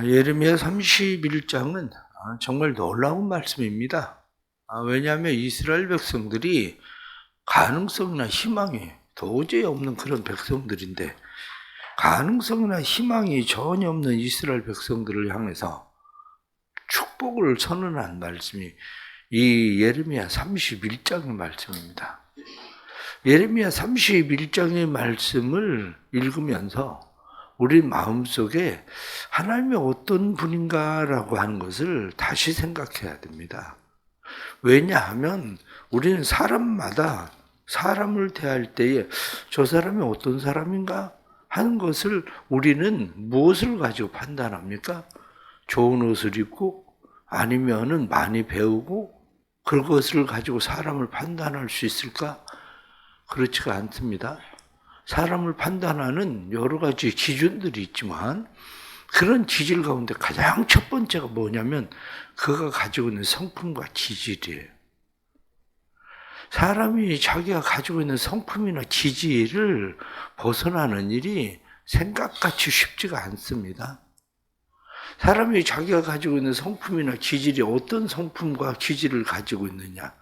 예레미야 31장은 정말 놀라운 말씀입니다. 왜냐하면 이스라엘 백성들이 가능성이나 희망이 도저히 없는 그런 백성들인데, 가능성이나 희망이 전혀 없는 이스라엘 백성들을 향해서 축복을 선언한 말씀이 이 예레미야 31장의 말씀입니다. 예레미야 31장의 말씀을 읽으면서 우리 마음속에 하나님이 어떤 분인가라고 하는 것을 다시 생각해야 됩니다. 왜냐하면 우리는 사람마다 사람을 대할 때에 저 사람이 어떤 사람인가 하는 것을 우리는 무엇을 가지고 판단합니까? 좋은 옷을 입고 아니면은 많이 배우고 그것을 가지고 사람을 판단할 수 있을까? 그렇지가 않습니다. 사람을 판단하는 여러 가지 기준들이 있지만 그런 기질 가운데 가장 첫 번째가 뭐냐면 그가 가지고 있는 성품과 기질이에요. 사람이 자기가 가지고 있는 성품이나 기질을 벗어나는 일이 생각같이 쉽지가 않습니다. 사람이 자기가 가지고 있는 성품이나 기질이 어떤 성품과 기질을 가지고 있느냐.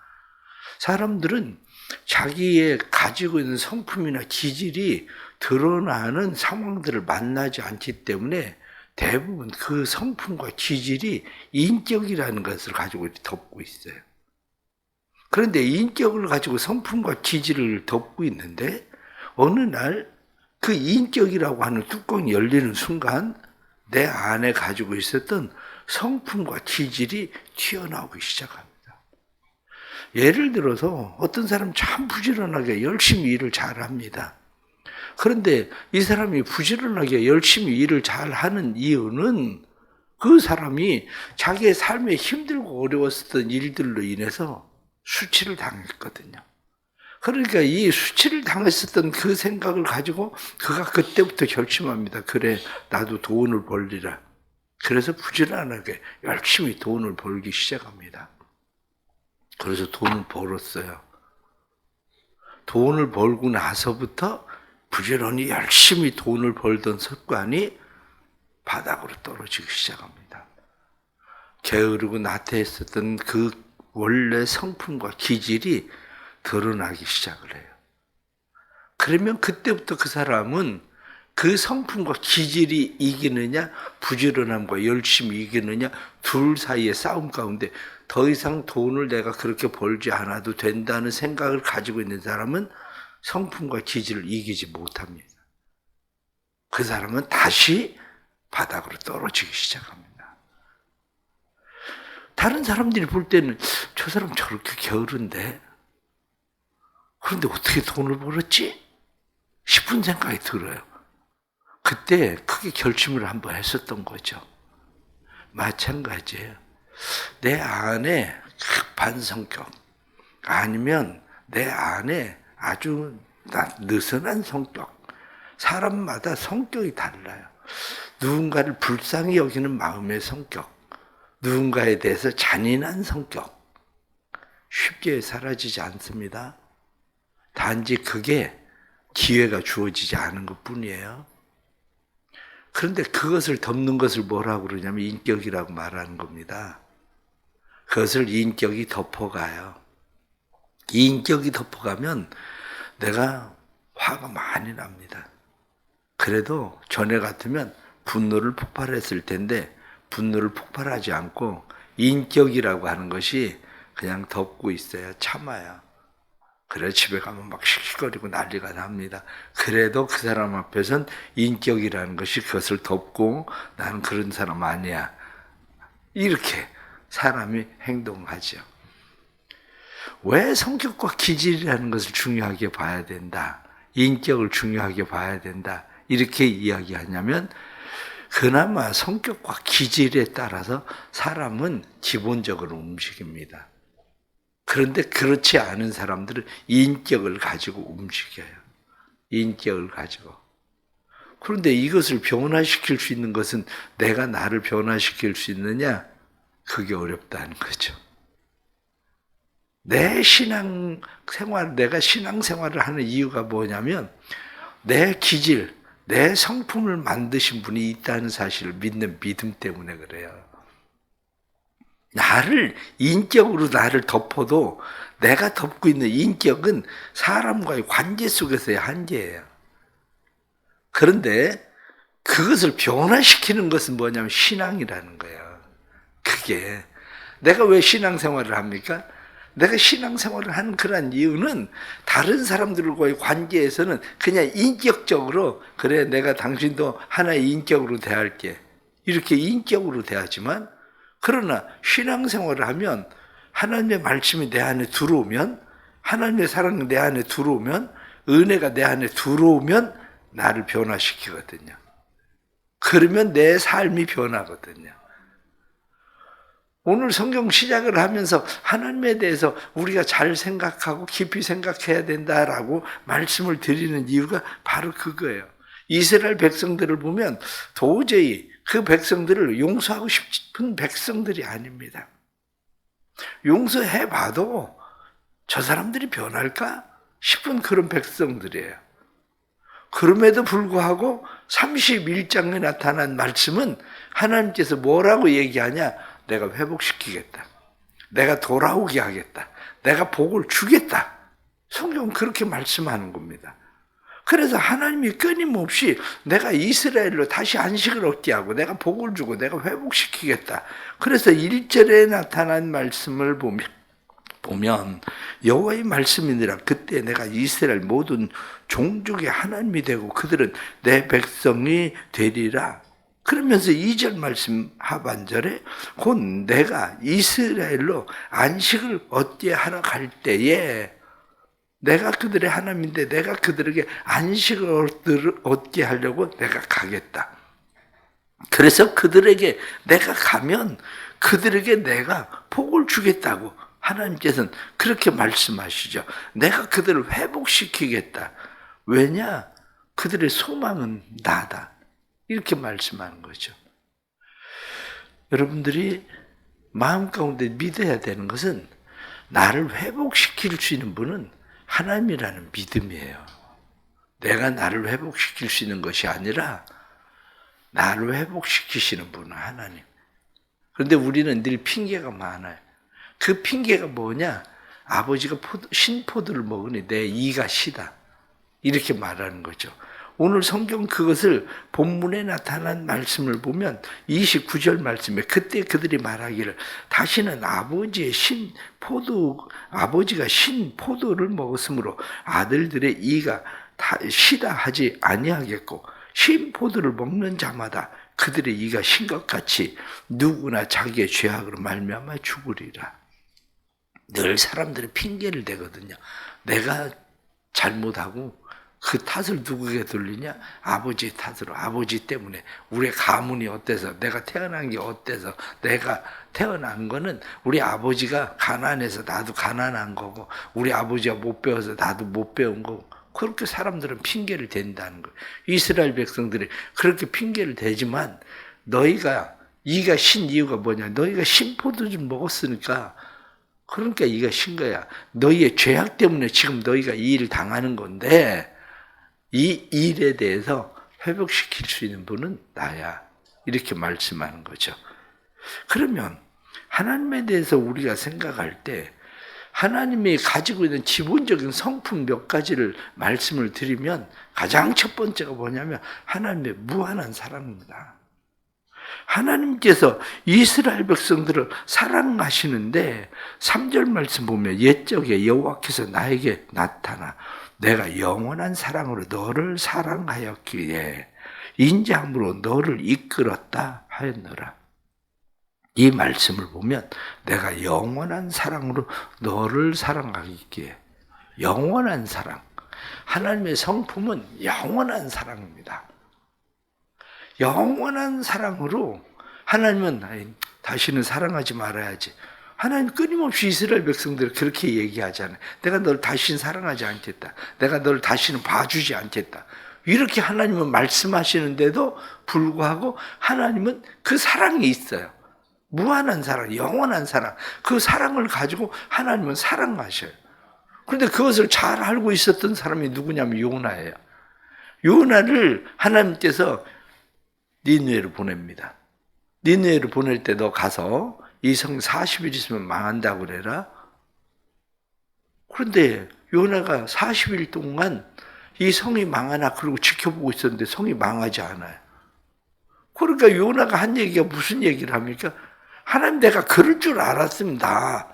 사람들은 자기의 가지고 있는 성품이나 기질이 드러나는 상황들을 만나지 않기 때문에 대부분 그 성품과 기질이 인격이라는 것을 가지고 덮고 있어요. 그런데 인격을 가지고 성품과 기질을 덮고 있는데 어느 날 그 인격이라고 하는 뚜껑이 열리는 순간 내 안에 가지고 있었던 성품과 기질이 튀어나오기 시작합니다. 예를 들어서 어떤 사람은 참 부지런하게 열심히 일을 잘합니다. 그런데 이 사람이 부지런하게 열심히 일을 잘하는 이유는 그 사람이 자기의 삶에 힘들고 어려웠던 일들로 인해서 수치를 당했거든요. 그러니까 이 수치를 당했었던 그 생각을 가지고 그가 그때부터 결심합니다. 그래, 나도 돈을 벌리라. 그래서 부지런하게 열심히 돈을 벌기 시작합니다. 그래서 돈을 벌었어요. 돈을 벌고 나서부터 부지런히 열심히 돈을 벌던 습관이 바닥으로 떨어지기 시작합니다. 게으르고 나태했었던 그 원래 성품과 기질이 드러나기 시작을 해요. 그러면 그때부터 그 사람은 그 성품과 기질이 이기느냐, 부지런함과 열심히 이기느냐, 둘 사이의 싸움 가운데 더 이상 돈을 내가 그렇게 벌지 않아도 된다는 생각을 가지고 있는 사람은 성품과 기질을 이기지 못합니다. 그 사람은 다시 바닥으로 떨어지기 시작합니다. 다른 사람들이 볼 때는 저 사람 저렇게 게으른데 그런데 어떻게 돈을 벌었지? 싶은 생각이 들어요. 그때 크게 결심을 한번 했었던 거죠. 마찬가지예요. 내 안에 급한 성격 아니면 내 안에 아주 느슨한 성격. 사람마다 성격이 달라요. 누군가를 불쌍히 여기는 마음의 성격, 누군가에 대해서 잔인한 성격 쉽게 사라지지 않습니다. 단지 그게 기회가 주어지지 않은 것뿐이에요. 그런데 그것을 덮는 것을 뭐라고 그러냐면 인격이라고 말하는 겁니다. 그것을 인격이 덮어가요. 이 인격이 덮어가면 내가 화가 많이 납니다. 그래도 전에 같으면 분노를 폭발했을 텐데 분노를 폭발하지 않고 인격이라고 하는 것이 그냥 덮고 있어요. 참아요. 그래 집에 가면 막 씩씩거리고 난리가 납니다. 그래도 그 사람 앞에선 인격이라는 것이 그것을 덮고 나는 그런 사람 아니야. 이렇게 사람이 행동하죠. 왜 성격과 기질이라는 것을 중요하게 봐야 된다. 인격을 중요하게 봐야 된다. 이렇게 이야기하냐면 그나마 성격과 기질에 따라서 사람은 기본적으로 움직입니다. 그런데 그렇지 않은 사람들은 인격을 가지고 움직여요. 인격을 가지고. 그런데 이것을 변화시킬 수 있는 것은 내가 나를 변화시킬 수 있느냐? 그게 어렵다는 거죠. 내 신앙생활, 내가 신앙생활을 하는 이유가 뭐냐면 내 기질, 내 성품을 만드신 분이 있다는 사실을 믿는 믿음 때문에 그래요. 인격으로 나를 덮어도 내가 덮고 있는 인격은 사람과의 관계 속에서의 한계예요. 그런데 그것을 변화시키는 것은 뭐냐면 신앙이라는 거예요. 그게 내가 왜 신앙생활을 합니까? 내가 신앙생활을 하는 그런 이유는 다른 사람들과의 관계에서는 그냥 인격적으로 그래 내가 당신도 하나의 인격으로 대할게 이렇게 인격으로 대하지만 그러나 신앙생활을 하면 하나님의 말씀이 내 안에 들어오면 하나님의 사랑이 내 안에 들어오면 은혜가 내 안에 들어오면 나를 변화시키거든요. 그러면 내 삶이 변하거든요. 오늘 성경 시작을 하면서 하나님에 대해서 우리가 잘 생각하고 깊이 생각해야 된다라고 말씀을 드리는 이유가 바로 그거예요. 이스라엘 백성들을 보면 도저히 그 백성들을 용서하고 싶은 백성들이 아닙니다. 용서해봐도 저 사람들이 변할까 싶은 그런 백성들이에요. 그럼에도 불구하고 31장에 나타난 말씀은 하나님께서 뭐라고 얘기하냐? 내가 회복시키겠다. 내가 돌아오게 하겠다. 내가 복을 주겠다. 성경은 그렇게 말씀하는 겁니다. 그래서 하나님이 끊임없이 내가 이스라엘로 다시 안식을 얻게 하고 내가 복을 주고 내가 회복시키겠다. 그래서 1절에 나타난 말씀을 보면 여호와의 말씀이니라 그때 내가 이스라엘 모든 종족의 하나님이 되고 그들은 내 백성이 되리라. 그러면서 2절 말씀 하반절에 곧 내가 이스라엘로 안식을 얻게 하러 갈 때에 내가 그들의 하나님인데 내가 그들에게 안식을 얻게 하려고 내가 가겠다. 그래서 그들에게 내가 가면 그들에게 내가 복을 주겠다고 하나님께서는 그렇게 말씀하시죠. 내가 그들을 회복시키겠다. 왜냐? 그들의 소망은 나다. 이렇게 말씀하는 거죠. 여러분들이 마음 가운데 믿어야 되는 것은 나를 회복시킬 수 있는 분은 하나님이라는 믿음이에요. 내가 나를 회복시킬 수 있는 것이 아니라 나를 회복시키시는 분은 하나님. 그런데 우리는 늘 핑계가 많아요. 그 핑계가 뭐냐? 아버지가 신포도를 먹으니 내 이가 시다. 이렇게 말하는 거죠. 오늘 성경 그것을 본문에 나타난 말씀을 보면 29절 말씀에 그때 그들이 말하기를 다시는 아버지가 신포도를 먹었으므로 아들들의 이가 시다 하지 아니하겠고 신포도를 먹는 자마다 그들의 이가 신 것 같이 누구나 자기의 죄악으로 말미암아 죽으리라. 늘 사람들이 핑계를 대거든요. 내가 잘못하고 그 탓을 누구에게 돌리냐? 아버지 탓으로. 아버지 때문에 우리의 가문이 어때서 내가 태어난 게 어때서 내가 태어난 거는 우리 아버지가 가난해서 나도 가난한 거고 우리 아버지가 못 배워서 나도 못 배운 거고 그렇게 사람들은 핑계를 댄다는 거예요. 이스라엘 백성들이 그렇게 핑계를 대지만 너희가 이가 신 이유가 뭐냐? 너희가 신포도주 먹었으니까 그러니까 이가 신 거야. 너희의 죄악 때문에 지금 너희가 이 일을 당하는 건데 이 일에 대해서 회복시킬 수 있는 분은 나야. 이렇게 말씀하는 거죠. 그러면 하나님에 대해서 우리가 생각할 때 하나님이 가지고 있는 기본적인 성품 몇 가지를 말씀을 드리면 가장 첫 번째가 뭐냐면 하나님의 무한한 사랑입니다. 하나님께서 이스라엘 백성들을 사랑하시는데 3절 말씀 보면 옛적에 여호와께서 나에게 나타나 내가 영원한 사랑으로 너를 사랑하였기에 인자함으로 너를 이끌었다 하였노라. 이 말씀을 보면 내가 영원한 사랑으로 너를 사랑하기에 영원한 사랑. 하나님의 성품은 영원한 사랑입니다. 영원한 사랑으로 하나님은 다시는 사랑하지 말아야지. 하나님 끊임없이 이스라엘 백성들을 그렇게 얘기하잖아요. 내가 널 다시는 사랑하지 않겠다. 내가 널 다시는 봐주지 않겠다. 이렇게 하나님은 말씀하시는데도 불구하고 하나님은 그 사랑이 있어요. 무한한 사랑, 영원한 사랑. 그 사랑을 가지고 하나님은 사랑하셔요. 그런데 그것을 잘 알고 있었던 사람이 누구냐면 요나예요. 요나를 하나님께서 니느웨로 보냅니다. 니느웨로 보낼 때 너 가서 이 성 40일 있으면 망한다고 그래라. 그런데 요나가 40일 동안 이 성이 망하나 그러고 지켜보고 있었는데 성이 망하지 않아요. 그러니까 요나가 한 얘기가 무슨 얘기를 합니까? 하나님, 내가 그럴 줄 알았습니다.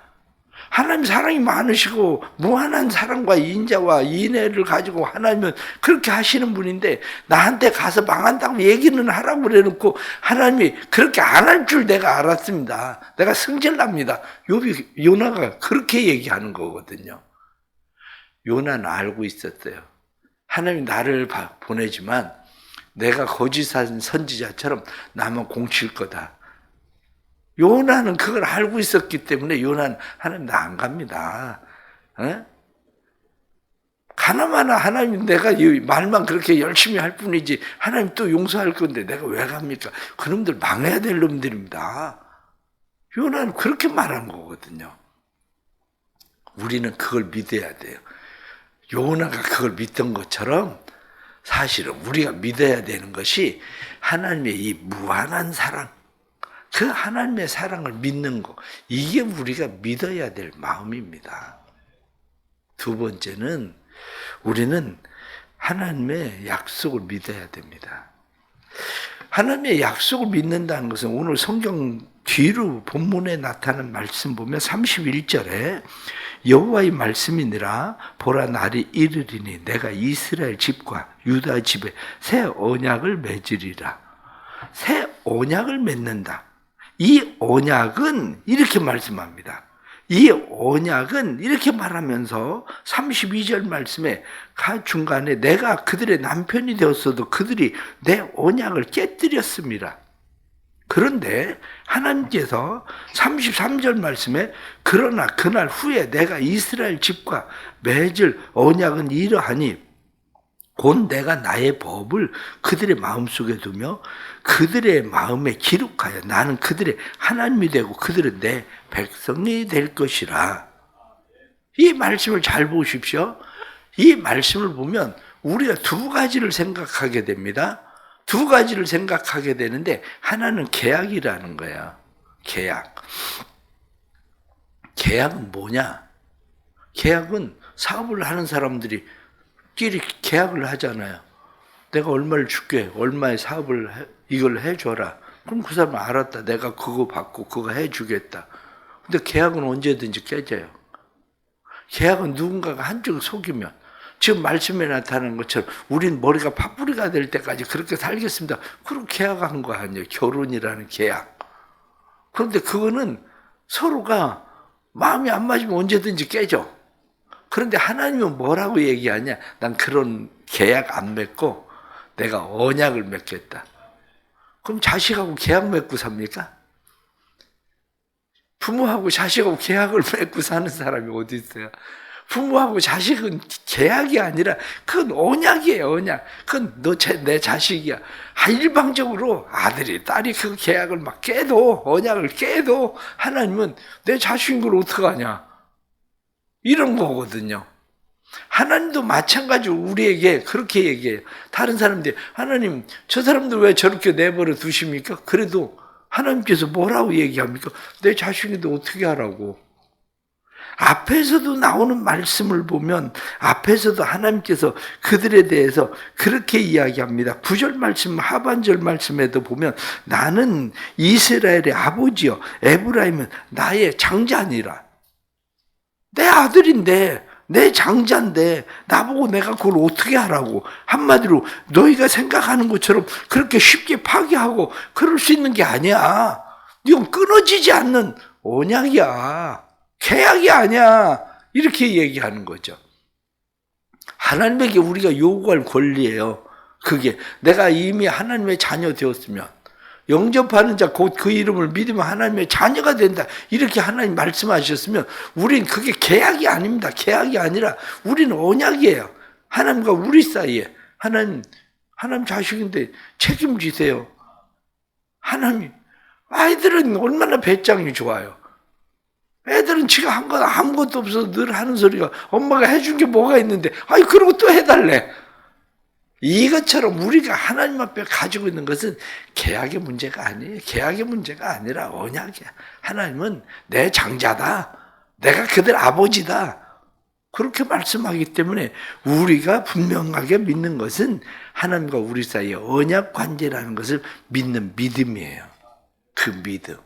하나님 사랑이 많으시고 무한한 사랑과 인자와 인애를 가지고 하나님은 그렇게 하시는 분인데 나한테 가서 망한다고 얘기는 하라고 그래놓고 하나님이 그렇게 안 할 줄 내가 알았습니다. 내가 승질납니다. 요나가 그렇게 얘기하는 거거든요. 요나는 알고 있었어요. 하나님이 나를 보내지만 내가 거짓한 선지자처럼 나만 공칠 거다. 요나는 그걸 알고 있었기 때문에 요나는 하나님 나 안 갑니다. 가나마나 하나님, 내가 말만 그렇게 열심히 할 뿐이지 하나님 또 용서할 건데 내가 왜 갑니까? 그놈들 망해야 될 놈들입니다. 요나는 그렇게 말한 거거든요. 우리는 그걸 믿어야 돼요. 요나가 그걸 믿던 것처럼 사실은 우리가 믿어야 되는 것이 하나님의 이 무한한 사랑, 그 하나님의 사랑을 믿는 것, 이게 우리가 믿어야 될 마음입니다. 두 번째는 우리는 하나님의 약속을 믿어야 됩니다. 하나님의 약속을 믿는다는 것은 오늘 성경 뒤로 본문에 나타난 말씀 보면 31절에 여호와의 말씀이니라 보라 날이 이르리니 내가 이스라엘 집과 유다 집에 새 언약을 맺으리라. 새 언약을 맺는다. 이 언약은 이렇게 말씀합니다. 이 언약은 이렇게 말하면서 32절 말씀에 중간에 내가 그들의 남편이 되었어도 그들이 내 언약을 깨뜨렸습니다. 그런데 하나님께서 33절 말씀에 그러나 그날 후에 내가 이스라엘 집과 맺을 언약은 이러하니 곧 내가 나의 법을 그들의 마음속에 두며 그들의 마음에 기록하여 나는 그들의 하나님이 되고 그들은 내 백성이 될 것이라. 이 말씀을 잘 보십시오. 이 말씀을 보면 우리가 두 가지를 생각하게 됩니다. 두 가지를 생각하게 되는데 하나는 계약이라는 거야. 계약. 계약은 뭐냐? 계약은 사업을 하는 사람들이 끼리 계약을 하잖아요. 내가 얼마를 줄게. 얼마의 사업을 이걸 해줘라. 그럼 그 사람은 알았다. 내가 그거 받고 그거 해주겠다. 근데 계약은 언제든지 깨져요. 계약은 누군가가 한쪽을 속이면 지금 말씀에 나타나는 것처럼 우린 머리가 파뿌리가 될 때까지 그렇게 살겠습니다. 그럼 계약한 거 아니에요. 결혼이라는 계약. 그런데 그거는 서로가 마음이 안 맞으면 언제든지 깨져. 그런데 하나님은 뭐라고 얘기하냐? 난 그런 계약 안 맺고 내가 언약을 맺겠다. 그럼 자식하고 계약 맺고 삽니까? 부모하고 자식하고 계약을 맺고 사는 사람이 어디 있어요? 부모하고 자식은 계약이 아니라 그건 언약이에요, 언약. 그건 내 자식이야. 일방적으로 아들이, 딸이 그 계약을 막 깨도, 언약을 깨도 하나님은 내 자식인 걸 어떡하냐. 이런 거거든요. 하나님도 마찬가지로 우리에게 그렇게 얘기해요. 다른 사람들이 하나님, 저 사람들 왜 저렇게 내버려 두십니까? 그래도 하나님께서 뭐라고 얘기합니까? 내 자식인데 어떻게 하라고. 앞에서도 나오는 말씀을 보면 앞에서도 하나님께서 그들에 대해서 그렇게 이야기합니다. 9절 말씀 하반절 말씀에도 보면 나는 이스라엘의 아버지요 에브라임은 나의 장자니라. 내 아들인데 내 장자인데 나보고 내가 그걸 어떻게 하라고. 한마디로 너희가 생각하는 것처럼 그렇게 쉽게 파기하고 그럴 수 있는 게 아니야. 이건 끊어지지 않는 언약이야. 계약이 아니야. 이렇게 얘기하는 거죠. 하나님에게 우리가 요구할 권리예요. 그게 내가 이미 하나님의 자녀 되었으면 영접하는 자 곧 그 이름을 믿으면 하나님의 자녀가 된다. 이렇게 하나님 말씀하셨으면 우린 그게 계약이 아닙니다. 계약이 아니라 우리는 언약이에요. 하나님과 우리 사이에. 하나님 자식인데 책임지세요. 하나님, 아이들은 얼마나 배짱이 좋아요. 애들은 지가 한 건 아무것도 없어서 늘 하는 소리가 엄마가 해준 게 뭐가 있는데, 아이, 그러고 또 해달래. 이것처럼 우리가 하나님 앞에 가지고 있는 것은 계약의 문제가 아니에요. 계약의 문제가 아니라 언약이야. 하나님은 내 장자다. 내가 그들 아버지다. 그렇게 말씀하기 때문에 우리가 분명하게 믿는 것은 하나님과 우리 사이의 언약 관계라는 것을 믿는 믿음이에요. 그 믿음.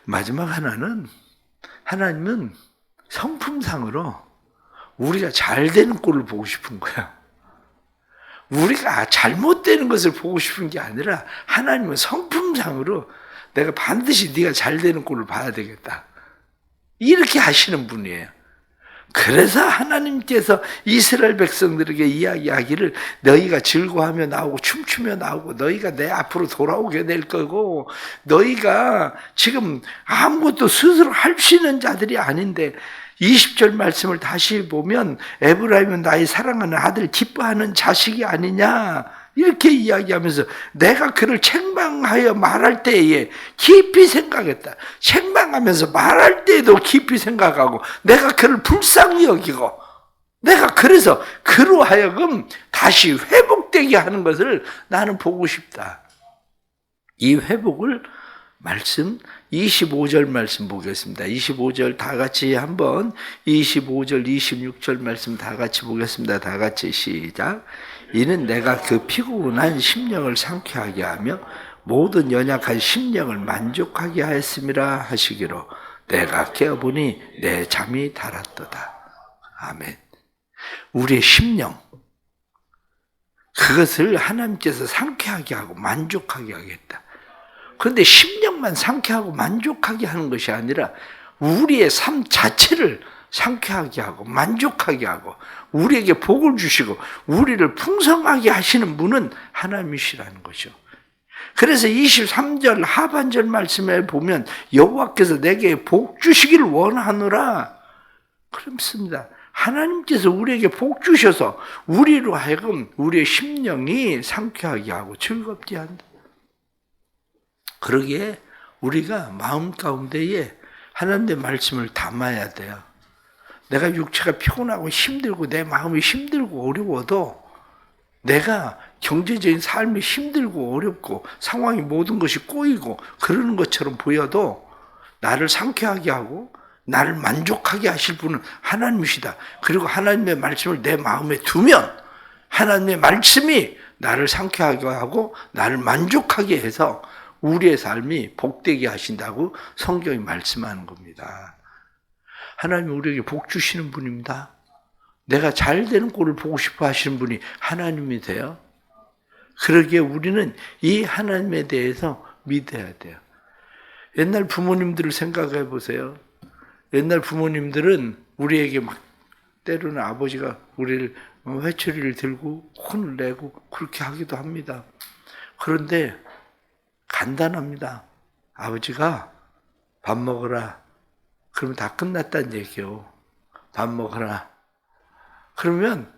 마지막 하나는 하나님은 성품상으로 우리가 잘 되는 꼴을 보고 싶은 거야. 우리가 잘못되는 것을 보고 싶은 게 아니라 하나님은 성품상으로 내가 반드시 네가 잘 되는 꼴을 봐야 되겠다. 이렇게 하시는 분이에요. 그래서 하나님께서 이스라엘 백성들에게 이야기하기를 너희가 즐거워하며 나오고 춤추며 나오고 너희가 내 앞으로 돌아오게 될 거고 너희가 지금 아무것도 스스로 할 수 있는 자들이 아닌데 20절 말씀을 다시 보면 에브라임은 나의 사랑하는 아들 기뻐하는 자식이 아니냐 이렇게 이야기하면서 내가 그를 책망하여 말할 때에 깊이 생각했다. 책망하면서 말할 때에도 깊이 생각하고 내가 그를 불쌍히 여기고 내가 그래서 그로 하여금 다시 회복되게 하는 것을 나는 보고 싶다. 이 회복을 말씀 25절 말씀 보겠습니다. 25절 다 같이 한번 25절 26절 말씀 다 같이 보겠습니다. 다 같이 시작. 이는 내가 그 피곤한 심령을 상쾌하게 하며 모든 연약한 심령을 만족하게 하였음이라 하시기로 내가 깨어보니 내 잠이 달았도다. 아멘. 우리의 심령 그것을 하나님께서 상쾌하게 하고 만족하게 하겠다. 그런데 심령만 상쾌하고 만족하게 하는 것이 아니라 우리의 삶 자체를 상쾌하게 하고 만족하게 하고 우리에게 복을 주시고 우리를 풍성하게 하시는 분은 하나님이시라는 거죠. 그래서 23절 하반절 말씀에 보면 여호와께서 내게 복 주시기를 원하노라 그렇습니다. 하나님께서 우리에게 복 주셔서 우리로 하여금 우리의 심령이 상쾌하게 하고 즐겁게 한다. 그러기에 우리가 마음 가운데에 하나님의 말씀을 담아야 돼요. 내가 육체가 피곤하고 힘들고 내 마음이 힘들고 어려워도 내가 경제적인 삶이 힘들고 어렵고 상황이 모든 것이 꼬이고 그러는 것처럼 보여도 나를 상쾌하게 하고 나를 만족하게 하실 분은 하나님이시다. 그리고 하나님의 말씀을 내 마음에 두면 하나님의 말씀이 나를 상쾌하게 하고 나를 만족하게 해서 우리의 삶이 복되게 하신다고 성경이 말씀하는 겁니다. 하나님이 우리에게 복 주시는 분입니다. 내가 잘 되는 꼴을 보고 싶어 하시는 분이 하나님이 돼요. 그러기에 우리는 이 하나님에 대해서 믿어야 돼요. 옛날 부모님들을 생각해 보세요. 옛날 부모님들은 우리에게 막 때로는 아버지가 우리를 회초리를 들고 혼을 내고 그렇게 하기도 합니다. 그런데 간단합니다. 아버지가 밥 먹어라. 그러면 다 끝났다는 얘기요. 밥 먹어라. 그러면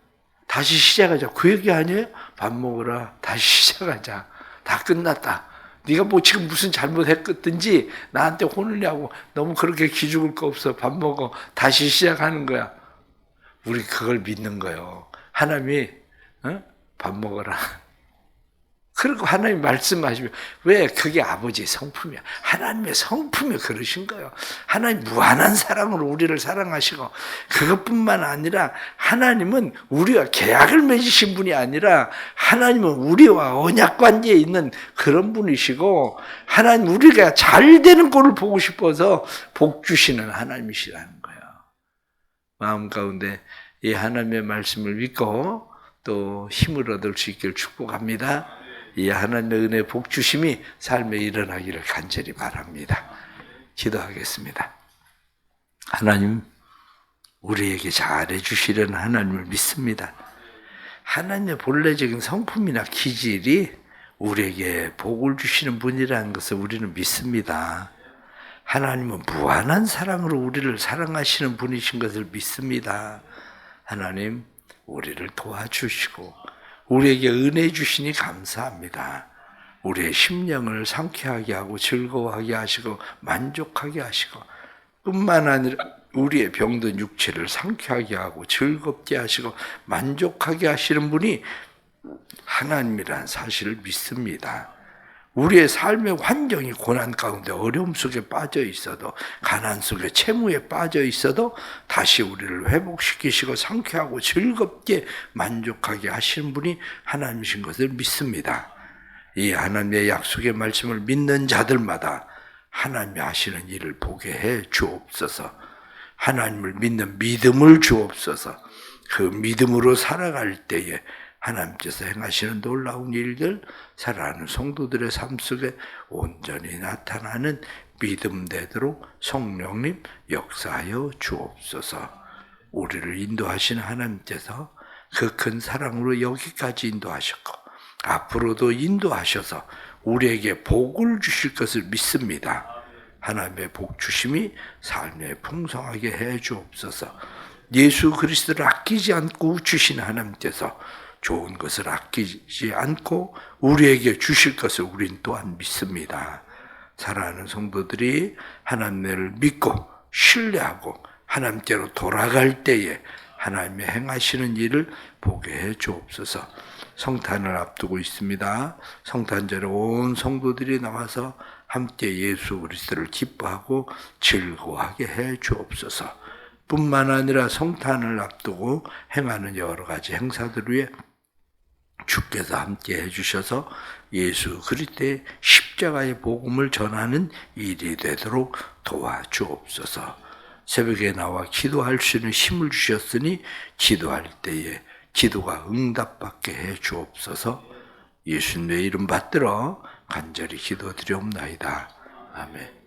다시 시작하자. 그 얘기 아니에요? 밥 먹어라. 다시 시작하자. 다 끝났다. 네가 뭐 지금 무슨 잘못했든지 나한테 혼을 내고 너무 그렇게 기죽을 거 없어. 밥 먹어. 다시 시작하는 거야. 우리 그걸 믿는 거예요. 하나님이 밥 먹어라. 그리고 하나님 말씀하시면 왜 그게 아버지의 성품이야. 하나님의 성품이 그러신 거예요. 하나님 무한한 사랑으로 우리를 사랑하시고 그것뿐만 아니라 하나님은 우리와 계약을 맺으신 분이 아니라 하나님은 우리와 언약 관계에 있는 그런 분이시고 하나님 우리가 잘 되는 꼴을 보고 싶어서 복 주시는 하나님이시라는 거예요. 마음 가운데 이 하나님의 말씀을 믿고 또 힘을 얻을 수 있기를 축복합니다. 이 하나님의 은혜 복 주심이 삶에 일어나기를 간절히 바랍니다. 기도하겠습니다. 하나님, 우리에게 잘해 주시려는 하나님을 믿습니다. 하나님의 본래적인 성품이나 기질이 우리에게 복을 주시는 분이라는 것을 우리는 믿습니다. 하나님은 무한한 사랑으로 우리를 사랑하시는 분이신 것을 믿습니다. 하나님, 우리를 도와주시고 우리에게 은혜 주시니 감사합니다. 우리의 심령을 상쾌하게 하고 즐거워하게 하시고 만족하게 하시고 뿐만 아니라 우리의 병든 육체를 상쾌하게 하고 즐겁게 하시고 만족하게 하시는 분이 하나님이라는 사실을 믿습니다. 우리의 삶의 환경이 고난 가운데 어려움 속에 빠져 있어도, 가난 속에 채무에 빠져 있어도 다시 우리를 회복시키시고 상쾌하고 즐겁게 만족하게 하시는 분이 하나님이신 것을 믿습니다. 이 하나님의 약속의 말씀을 믿는 자들마다 하나님이 하시는 일을 보게 해 주옵소서. 하나님을 믿는 믿음을 주옵소서. 그 믿음으로 살아갈 때에 하나님께서 행하시는 놀라운 일들, 살아가는 성도들의 삶 속에 온전히 나타나는 믿음되도록 성령님 역사하여 주옵소서. 우리를 인도하시는 하나님께서 그 큰 사랑으로 여기까지 인도하셨고 앞으로도 인도하셔서 우리에게 복을 주실 것을 믿습니다. 하나님의 복 주심이 삶에 풍성하게 해 주옵소서. 예수 그리스도를 아끼지 않고 주신 하나님께서 좋은 것을 아끼지 않고 우리에게 주실 것을 우린 또한 믿습니다. 사랑하는 성도들이 하나님을 믿고 신뢰하고 하나님께로 돌아갈 때에 하나님의 행하시는 일을 보게 해 주옵소서. 성탄을 앞두고 있습니다. 성탄절에 온 성도들이 나와서 함께 예수 그리스도를 기뻐하고 즐거워하게 해 주옵소서. 뿐만 아니라 성탄을 앞두고 행하는 여러 가지 행사들 위해 주께서 함께 해주셔서 예수 그리스도의 십자가의 복음을 전하는 일이 되도록 도와주옵소서. 새벽에 나와 기도할 수 있는 힘을 주셨으니 기도할 때에 기도가 응답받게 해 주옵소서. 예수님의 이름 받들어 간절히 기도드리옵나이다. 아멘.